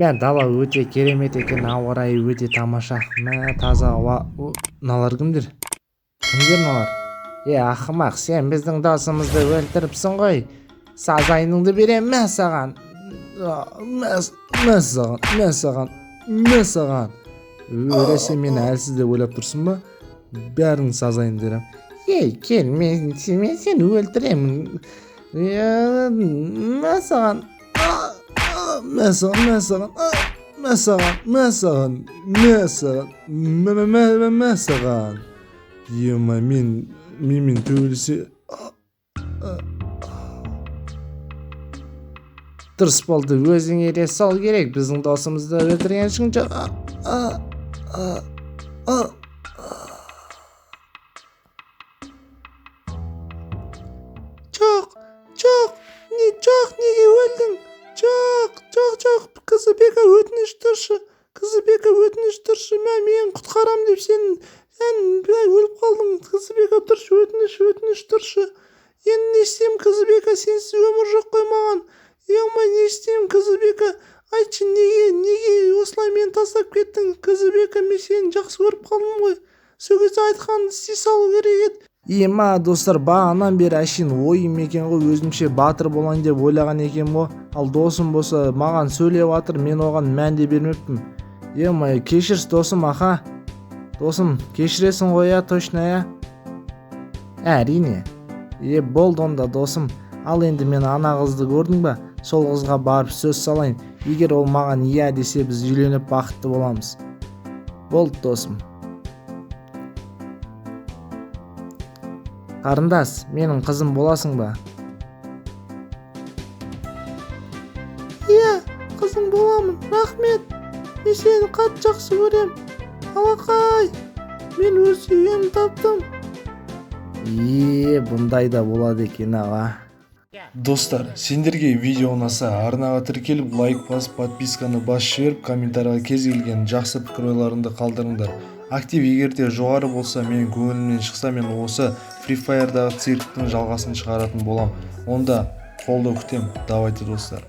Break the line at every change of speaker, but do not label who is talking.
Мә дала өте керемет екен, ауа райы өте тамаша. Мә таза ауа. Мыналар кімдер? Кімдер мыналар? Ақымақ, сен біздің досымызды өлтіріпсің ғой. Сазайыныңды берем мә саған. Мә саған. Өресе мені әлсіз деп ойлап тұрсың ба? Бәрін сазайын дерем. Кел, мен сені өлтіремін. Мә саған. Ема, мен төбелесе. Дұрыс болды, өзің ере сол керек, біздің досымызды өлтірген үшін. Жоқ, неге өлдің? Жоқ, Қызыбека өтініш тұршы, мен құтқарам деп сен өліп қалдың. Қызыбека тұршы, өтініш тұршы. Енді не істеймін, Қызыбека, сенсіз өмір жоқ қой маған. Не істеймін, Қызыбека, айтшы, неге осылай мені тастап кеттің? Қызыбека, мен сені жақсы көріп қалдым ғой. Сол кезде айтқанды істей салу керек еді. Ема достар, бағанан бері әшейін ойым екен ғой, өзімше батыр болайын деп ойлаған екен ғой. Ал досым болса маған сөйлеп жатыр, мен оған мән де бермеппін. Ема, кешірс досым, аха. Досым, кешіресің ғой, точно, Әрине. Болды онда досым. Ал енді мен ана қызды көрдің ба? Сол қызға барып сөз салайын. Егер ол маған иә десе, біз үйленіп бақытты боламыз. Болды досым. Қарындас, менің қызым боласың ба? Қызың боламын, рахмет. Мен сені қатты жақсы көрем. Алақай, мен өз үйімді таптым. Бұндай да болады екен, аға. Достар, сендерге видео ұнаса, арнаға тіркеліп, лайк басып, подписканы басып жіберіп, комментарийға кез келген жақсы пікір ойларыңды қалдырыңдар. Актив егерде жоғары болса, менің көңілімнен шықса, мен осы Free Fire'дағы цирктің жалғасын шығаратын болам. Онда қолдау күтем. Давайте, достар.